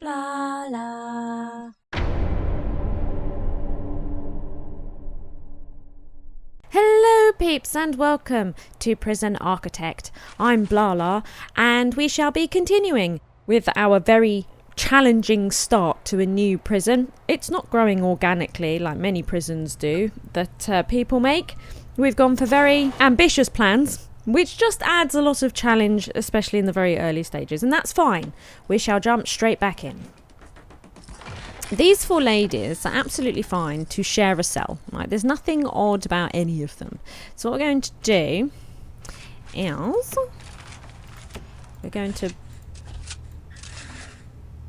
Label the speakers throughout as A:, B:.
A: Blarla. Hello peeps and welcome to Prison Architect. I'm Blarla and we shall be continuing with our very challenging start to a new prison. It's not growing organically like many prisons do that people make. We've gone for very ambitious plans, which just adds a lot of challenge, especially in the very early stages, and that's fine. We shall jump straight back in. These four ladies are absolutely fine to share a cell, right? There's nothing odd about any of them. So what we're going to do is we're going to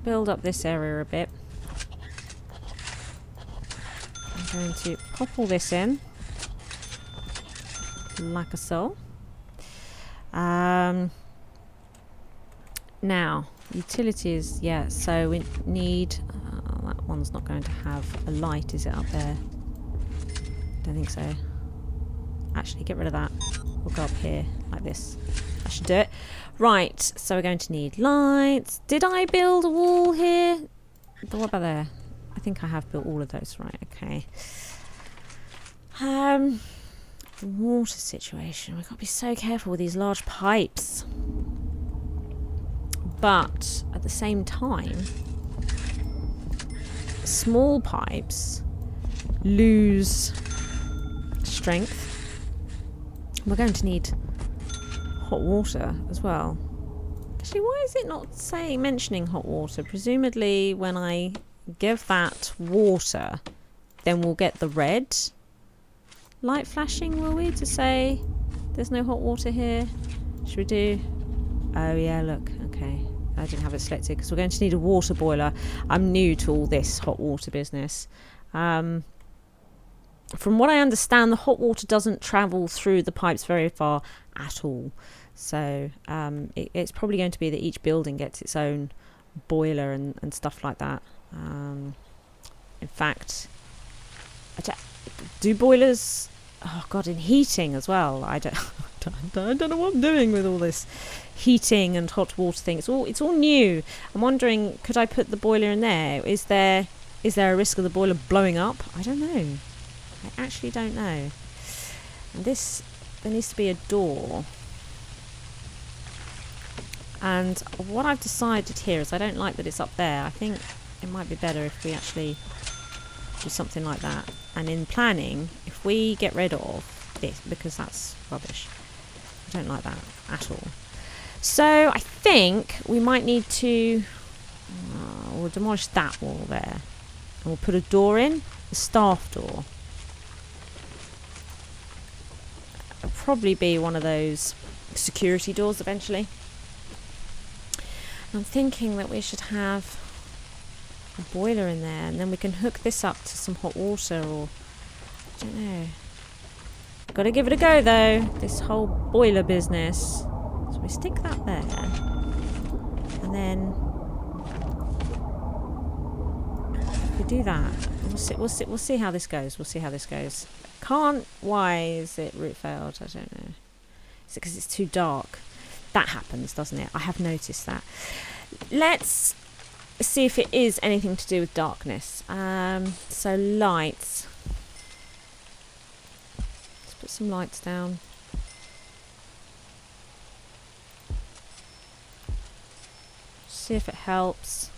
A: build up this area a bit. I'm going to pop all this in like a so. Now, utilities, yeah, so we need... that one's not going to have a light, is it, up there? Don't think so. Actually, get rid of that. We'll go up here, like this. That should do it. Right, so we're going to need lights. Did I build a wall here? What about there? I think I have built all of those. Right, okay. Water situation. We've got to be so careful with these large pipes. But at the same time, small pipes lose strength. We're going to need hot water as well. Actually, why is it not mentioning hot water? Presumably when I give that water, then we'll get the red light flashing, will we? To say there's no hot water here. Should we do... Oh yeah, look. Okay. I didn't have it selected because we're going to need a water boiler. I'm new to all this hot water business. From what I understand, the hot water doesn't travel through the pipes very far at all. So it's probably going to be that each building gets its own boiler and stuff like that. In fact, do boilers... Oh God, in heating as well. I don't know what I'm doing with all this heating and hot water thing. It's all new. I'm wondering, could I put the boiler in there? Is there a risk of the boiler blowing up? I don't know. I actually don't know. And there needs to be a door. And what I've decided here is I don't like that it's up there. I think it might be better if we actually do something like that. And in planning, if we get rid of this, because that's rubbish. I don't like that at all. So I think we might need to... we'll demolish that wall there. And we'll put a door in, the staff door. It'll probably be one of those security doors eventually. I'm thinking that we should have a boiler in there, and then we can hook this up to some hot water, or I don't know. Got to give it a go though, this whole boiler business. So we stick that there, and then if we do that, we'll see how this goes. We'll see how this goes. Can't. Why is it root failed? I don't know. Is it because it's too dark? That happens, doesn't it? I have noticed that. Let's see if it is anything to do with darkness. So lights. Let's put some lights down. See if it helps.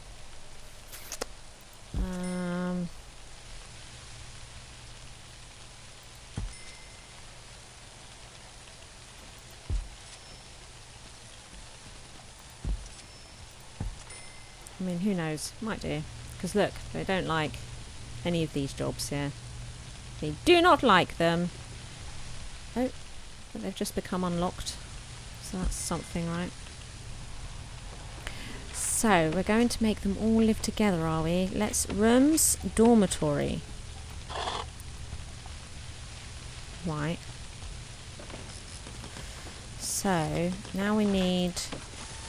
A: I mean, who knows? Might do. Because look, they don't like any of these jobs here. They do not like them. Oh, but they've just become unlocked. So that's something, right? So, we're going to make them all live together, are we? Rooms, dormitory. Right. So, now we need...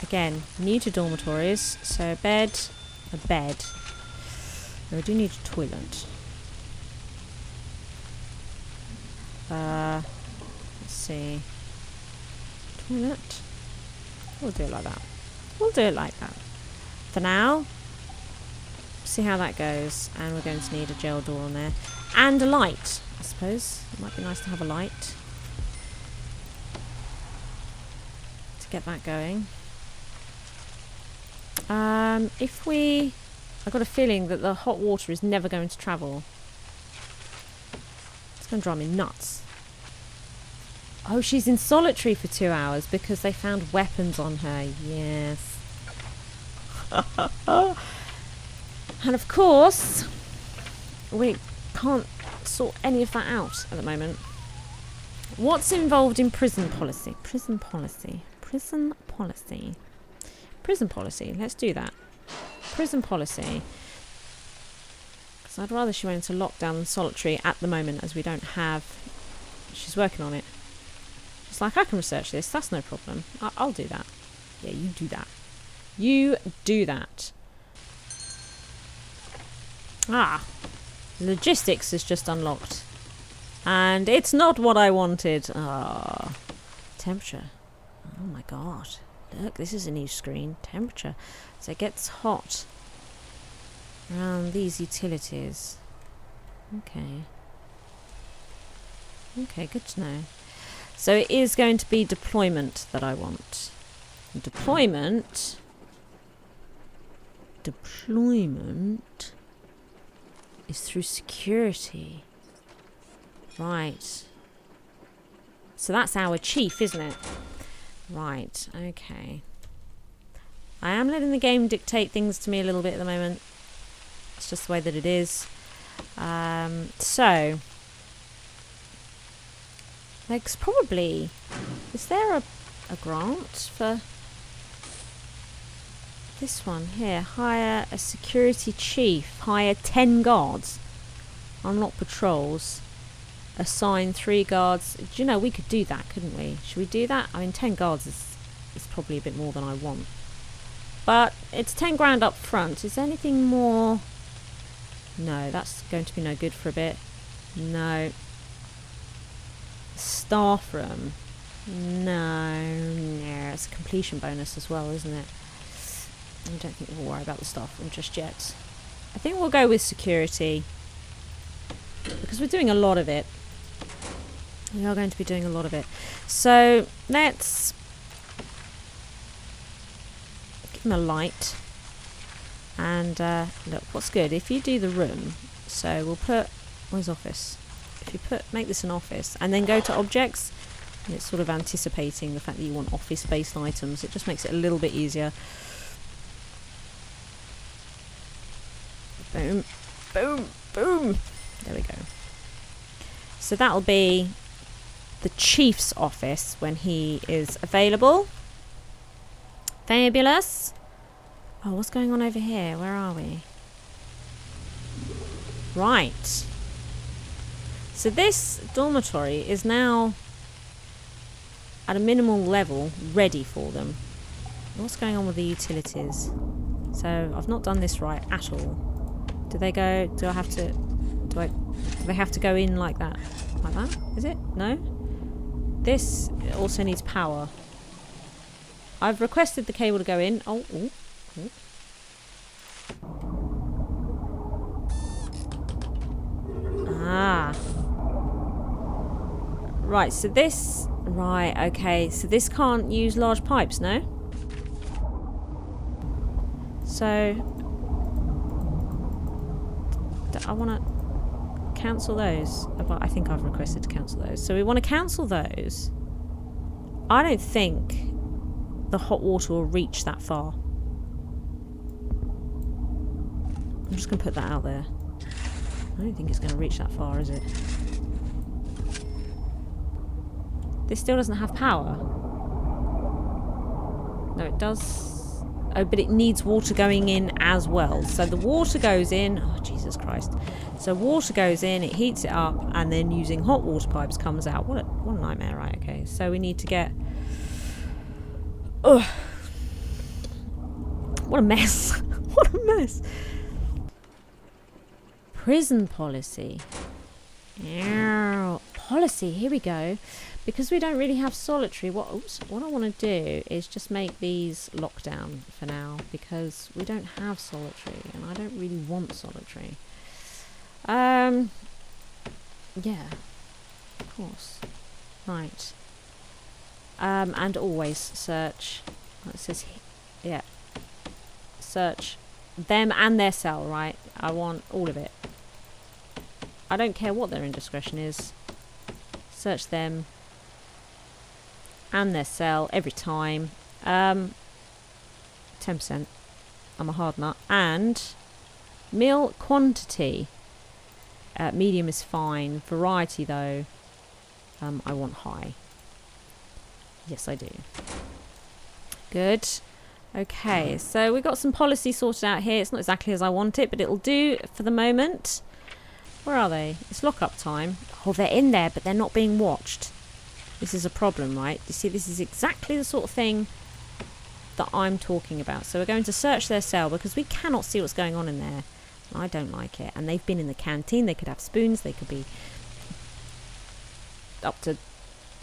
A: Again, new to dormitories, so a bed. No, we do need a toilet. Let's see. Toilet. We'll do it like that. For now, see how that goes. And we're going to need a gel door on there. And a light, I suppose. It might be nice to have a light. To get that going. I've got a feeling that the hot water is never going to travel. It's going to drive me nuts. Oh, she's in solitary for 2 hours because they found weapons on her. Yes. And of course, we can't sort any of that out at the moment. What's involved in prison policy? Prison policy. Prison policy. Prison policy. Let's do that. Prison policy. Because I'd rather she went into lockdown than solitary at the moment, as we don't have... She's working on it. She's like, I can research this. That's no problem. I'll do that. Yeah, you do that. You do that. Ah. Logistics is just unlocked. And it's not what I wanted. Ah. Temperature. Oh my god. Look, this is a new screen. Temperature. So it gets hot around these utilities. Okay. Okay, good to know. So it is going to be deployment that I want. Deployment is through security. Right. So that's our chief, isn't it? Right, okay. I am letting the game dictate things to me a little bit at the moment. It's just the way that it is. So, there's probably... Is there a grant for this one here? Hire a security chief. Hire 10 guards. Unlock patrols. Assign 3 guards. Do you know, we could do that, couldn't we? Should we do that? I mean, 10 guards is probably a bit more than I want. But it's 10 grand up front. Is there anything more? No, that's going to be no good for a bit. No. Staff room. No. It's a completion bonus as well, isn't it? I don't think we'll worry about the staff room just yet. I think we'll go with security. Because we're doing a lot of it. We are going to be doing a lot of it. So, let's give him a light. And, look, what's good? If you do the room, so we'll put... Where's office? If you make this an office, and then go to objects, and it's sort of anticipating the fact that you want office-based items. It just makes it a little bit easier. Boom. Boom. Boom. There we go. So that'll be the chief's office when he is available. Fabulous. Oh, what's going on over here? Where are we? Right. So this dormitory is now at a minimal level ready for them. What's going on with the utilities? So I've not done this right at all. Do they go... Do I have to... Do they have to go in like that? Like that? Is it? No? This also needs power. I've requested the cable to go in. Oh, oh, oh. Ah. Right, so this... Right, okay. So this can't use large pipes, no? So... I want to cancel those. But I think I've requested to cancel those. So we want to cancel those. I don't think the hot water will reach that far. I'm just going to put that out there. I don't think it's going to reach that far, is it? This still doesn't have power. No, it does. Oh, but it needs water going in as well. So the water goes in. Oh, Jesus Christ. So water goes in, it heats it up, and then using hot water pipes comes out. What a nightmare, right? Okay, so we need to get... Ugh. What a mess. What a mess. Prison policy. Policy, here we go. Because we don't really have solitary, what I want to do is just make these lockdown for now, because we don't have solitary, and I don't really want solitary. Yeah, of course. Right. And always search. It says, yeah. Search them and their cell, right? I want all of it. I don't care what their indiscretion is. Search them and their cell every time. 10%. I'm a hard nut. And meal quantity. Medium is fine. Variety, though, I want high. Yes, I do. Good. Okay, so we've got some policy sorted out here. It's not exactly as I want it, but it'll do for the moment. Where are they? It's lock-up time. Oh, they're in there, but they're not being watched. This is a problem, right? You see, this is exactly the sort of thing that I'm talking about. So we're going to search their cell because we cannot see what's going on in there. I don't like it. And they've been in the canteen. They could have spoons. They could be up to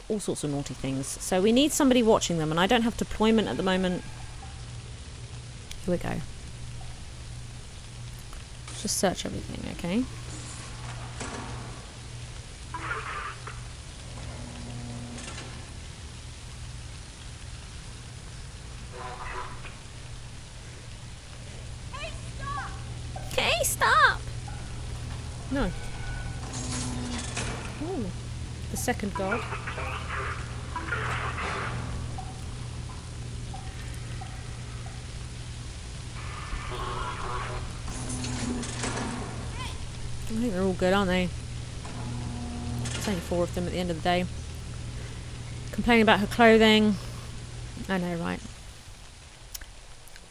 A: all sorts of naughty things. So we need somebody watching them, and I don't have deployment at the moment. Here we go. Just search everything, okay? Hey, stop! No. Ooh, the second guard. I think they're all good, aren't they? There's only 4 of them at the end of the day. Complaining about her clothing. I know, right?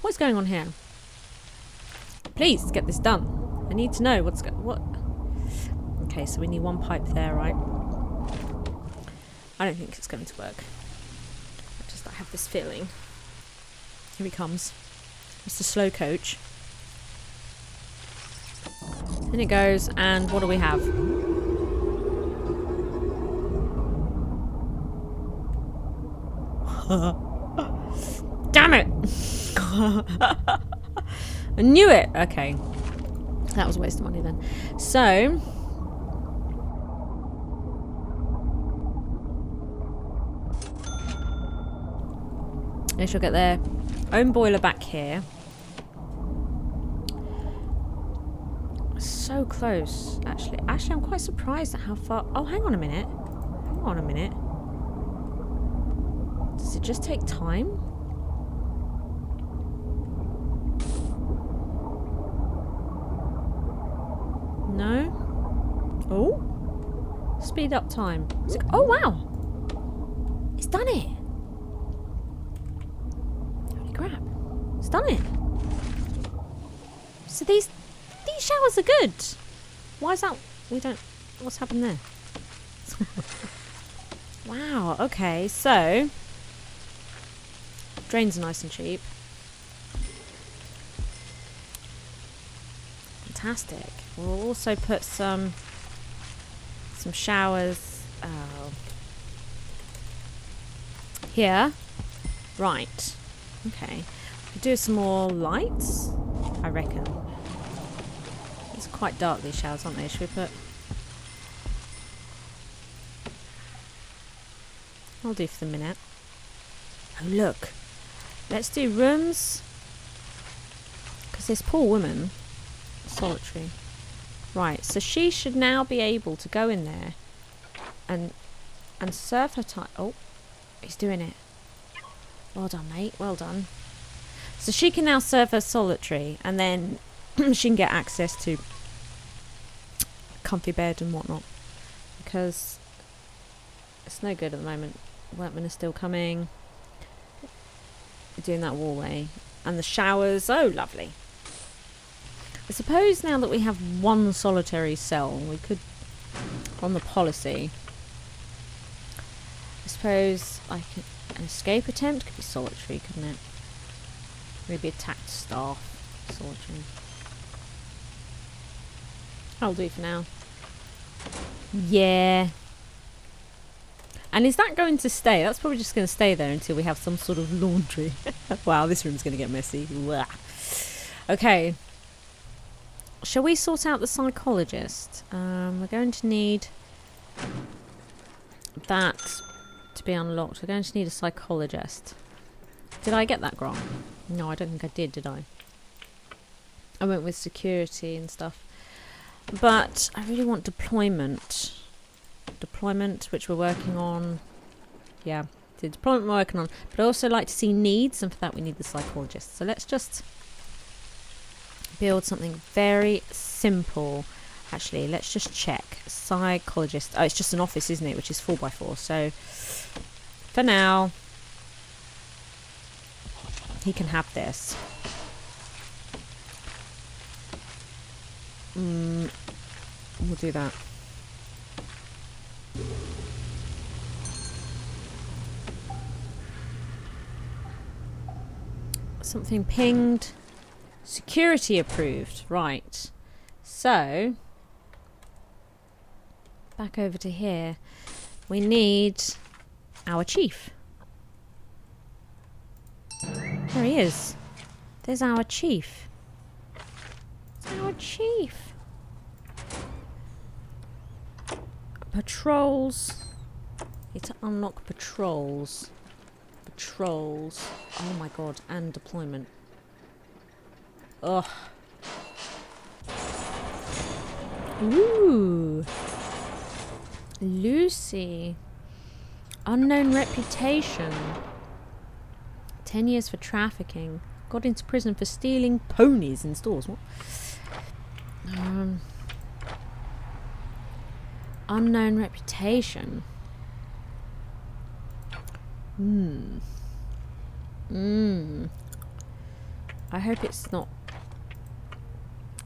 A: What's going on here? Please, get this done. I need to know what. Okay, so we need 1 pipe there, right? I don't think it's going to work. I have this feeling. Here he comes. Mr. Slow Coach. In it goes, and what do we have? Damn it! I knew it! Okay. That was a waste of money then. So... they shall get their own boiler back here. So close, actually. Actually, I'm quite surprised at how far... oh, hang on a minute. Hang on a minute. Does it just take time? No? Oh? Speed up time. Oh, wow! It's done it! Holy crap. It's done it! So these showers are good. Why is that? We don't... what's happened there? Wow, okay, so... drains are nice and cheap. Fantastic. We'll also put some showers here. Right. Okay. Could do some more lights, I reckon. It's quite dark, these showers, aren't they? Should we put... I'll do for the minute. Oh, look. Let's do rooms. Because this poor woman... solitary. Right, so she should now be able to go in there and serve her time. Oh, he's doing it. Well done, mate. Well done. So she can now serve her solitary, and then she can get access to comfy bed and whatnot. Because it's no good at the moment. Workmen are still coming. Doing that wallway. And the showers. Oh, lovely. I suppose now that we have 1 solitary cell, we could, on the policy, I suppose like an escape attempt could be solitary, couldn't it? Maybe attacked staff, solitary. I'll do for now. Yeah. And is that going to stay? That's probably just going to stay there until we have some sort of laundry. Wow, this room's going to get messy. Blah. Okay. Shall we sort out the psychologist? We're going to need that to be unlocked. We're going to need a psychologist. Did I get that wrong? No, I don't think I did I? I went with security and stuff. But I really want deployment. Deployment, which we're working on. Yeah, the deployment we're working on. But I also like to see needs, and for that we need the psychologist. So let's just build something very simple. Actually, let's just check. Psychologist. Oh, it's just an office, isn't it? Which is 4x4. So for now, he can have this. We'll do that. Something pinged. Security approved. Right. So, back over to here. We need our chief. There he is. There's our chief. It's our chief. Patrols. Need to unlock patrols. Patrols. Oh my god. And deployment. Ugh. Ooh. Lucy. Unknown reputation. 10 years for trafficking. Got into prison for stealing ponies in stores. What? Unknown reputation. I hope it's not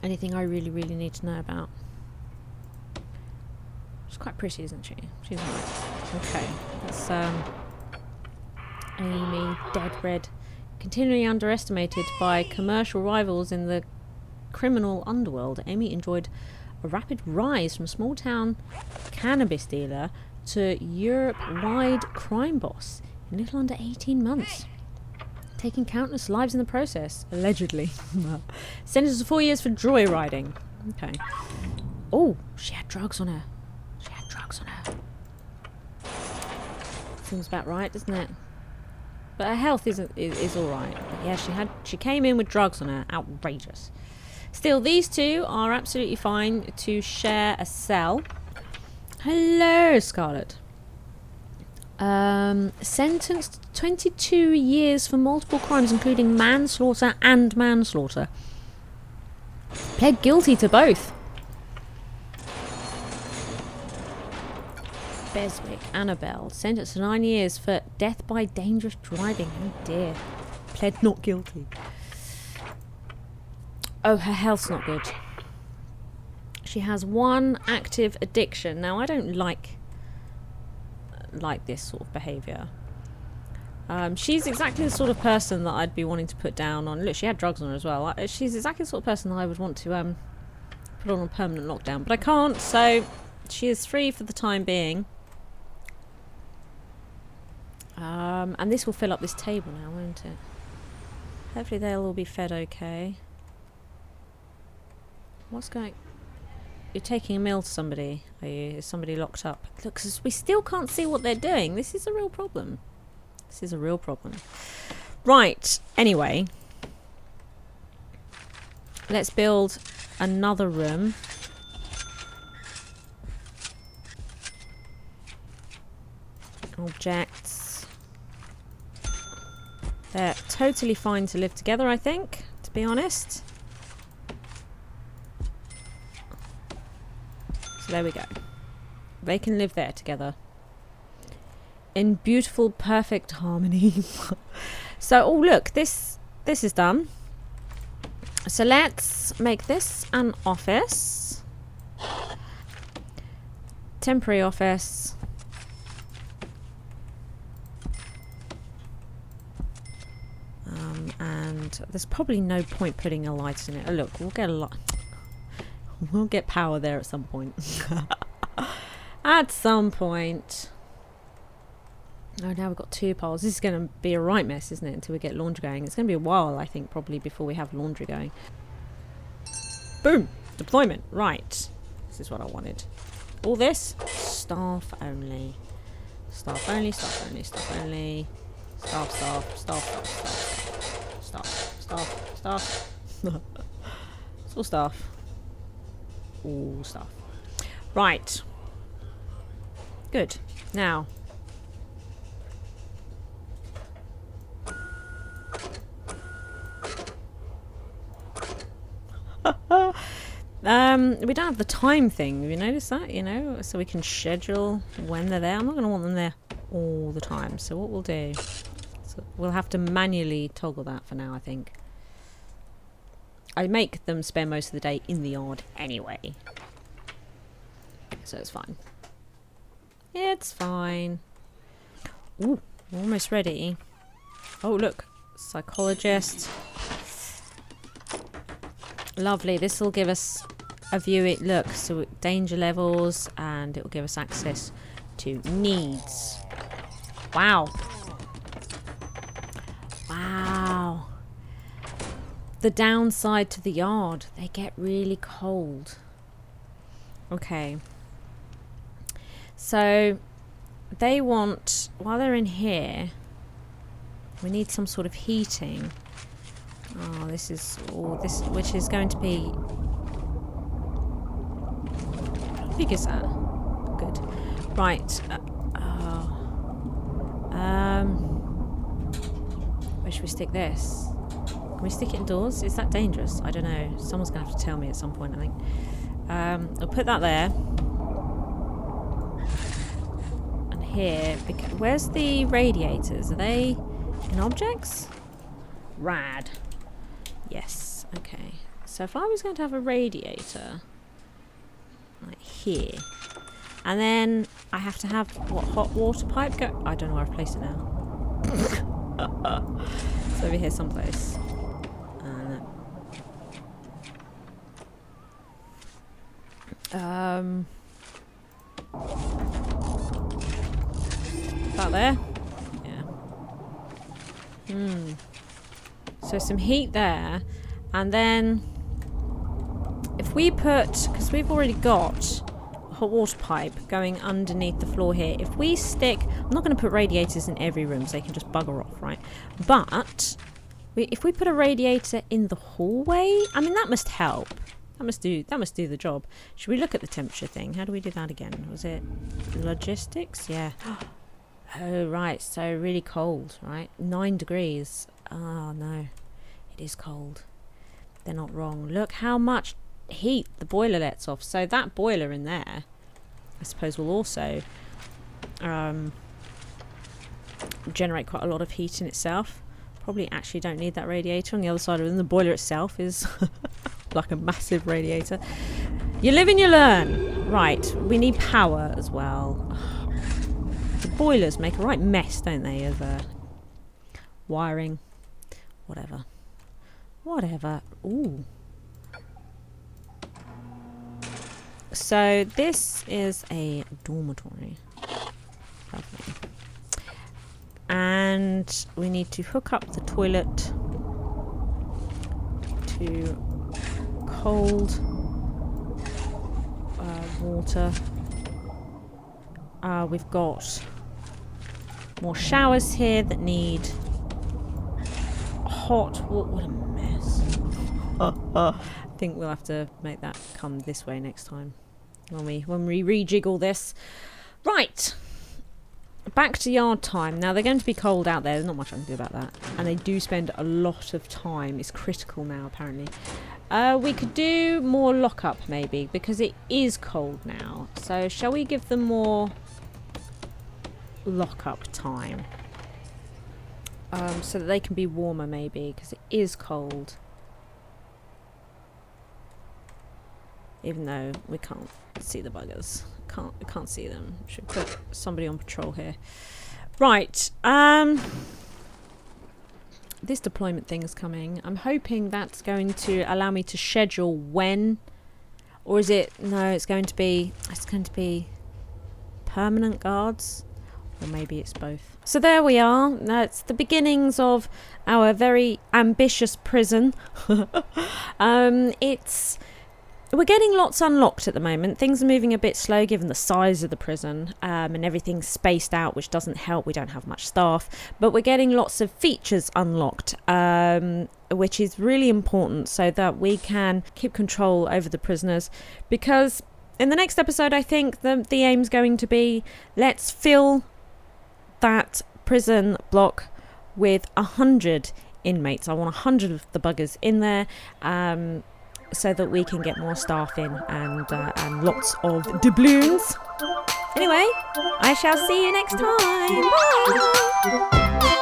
A: anything I really need to know about. She's quite pretty, isn't she? She's nice. Okay, that's Amy, dead red. Continually underestimated by commercial rivals in the criminal underworld, Amy enjoyed a rapid rise from small town cannabis dealer to Europe-wide crime boss in little under 18 months, taking countless lives in the process, allegedly. Sentenced to 4 years for joyriding. Okay. Oh, she had drugs on her. She had drugs on her. Seems about right, doesn't it? But her health is all right. But yeah, she came in with drugs on her. Outrageous. Still, these two are absolutely fine to share a cell. Hello, Scarlett. Sentenced 22 years for multiple crimes, including manslaughter and manslaughter. Pled guilty to both. Beswick, Annabelle, sentenced to 9 years for death by dangerous driving. Oh dear. Pled not guilty. Oh, her health's not good. She has one active addiction. Now, I don't like this sort of behaviour. She's exactly the sort of person that I'd be wanting to put down on... Look, she had drugs on her as well. She's exactly the sort of person that I would want to put on a permanent lockdown. But I can't, so she is free for the time being. And this will fill up this table now, won't it? Hopefully they'll all be fed okay. What's going... You're taking a meal to somebody, are you? Is somebody locked up? Look, 'cause we still can't see what they're doing. This is a real problem. This is a real problem. Right, anyway. Let's build another room. Objects. They're totally fine to live together, I think, to be honest. So there we go. They can live there together. In beautiful, perfect harmony. So, oh look, this is done. So let's make this an office. Temporary office. And there's probably no point putting a light in it. Oh look, we'll get a light. We'll get power there at some point. At some point. Oh, now we've got 2 poles. This is going to be a right mess, isn't it, until we get laundry going. It's going to be a while, I think, probably before we have laundry going. Boom! Deployment. Right. This is what I wanted. All this, staff only. Staff only, staff only, staff only. Staff, staff, staff, staff, staff, staff, staff, staff. It's all staff. All staff. Right. Good. Now. We don't have the time thing. Have you noticed that? You know, so we can schedule when they're there. I'm not going to want them there all the time. So what we'll do, so we'll have to manually toggle that for now, I think. I make them spend most of the day in the yard anyway. So it's fine. It's fine. Ooh, we're almost ready. Oh, look. Psychologist. Lovely. This will give us a view. It looks so danger levels, and it will give us access to needs. Wow. Wow. The downside to the yard, they get really cold. Okay. So they want, while they're in here, we need some sort of heating. Oh, this is all this, which is going to be. How big is that? Good. Right. Where should we stick this? Can we stick it indoors? Is that dangerous? I don't know. Someone's going to have to tell me at some point, I think. I'll put that there. And here. Where's the radiators? Are they in objects? Rad. Yes. Okay. So if I was going to have a radiator, like here, and then I have to have what, hot water pipe go? I don't know where I've placed it now. It's over here someplace. About there? Yeah. So some heat there, and then if we put, because we've already got a hot water pipe going underneath the floor here, if we stick, I'm not going to put radiators in every room so they can just bugger off, right? But if we put a radiator in the hallway, I mean, that must help. That must do the job. Should we look at the temperature thing? How do we do that again? Was it logistics? Yeah. Oh, right. So really cold, right? 9 degrees. Oh, no. It is cold. They're not wrong. Look how much heat the boiler lets off. So that boiler in there, I suppose, will also generate quite a lot of heat in itself. Probably actually don't need that radiator. On the other side of it, the boiler itself is like a massive radiator. You live and you learn. Right. We need power as well. The boilers make a right mess, don't they, of wiring. Whatever. Ooh. So this is a dormitory. Lovely. And we need to hook up the toilet to cold water. We've got more showers here that need hot water. What a mess. I think we'll have to make that come this way next time when we rejiggle this. Right. Back to yard time. Now, they're going to be cold out there. There's not much I can do about that. And they do spend a lot of time. It's critical now, apparently. We could do more lockup, maybe, because it is cold now. So, shall we give them more lockup time? So that they can be warmer, maybe, because it is cold. Even though we can't see the buggers. Can't see them. Should put somebody on patrol here. Right. This deployment thing is coming. I'm hoping that's going to allow me to schedule when, or is it? No, it's going to be permanent guards, Or maybe it's both. So there we are. That's the beginnings of our very ambitious prison. We're getting lots unlocked at the moment. Things are moving a bit slow given the size of the prison, and everything's spaced out, which doesn't help. We don't have much staff, but we're getting lots of features unlocked, which is really important so that we can keep control over the prisoners. Because in the next episode, I think the aim's going to be, let's fill that prison block with 100 inmates. I want 100 of the buggers in there. So that we can get more staff in and lots of doubloons. Anyway, I shall see you next time. Bye!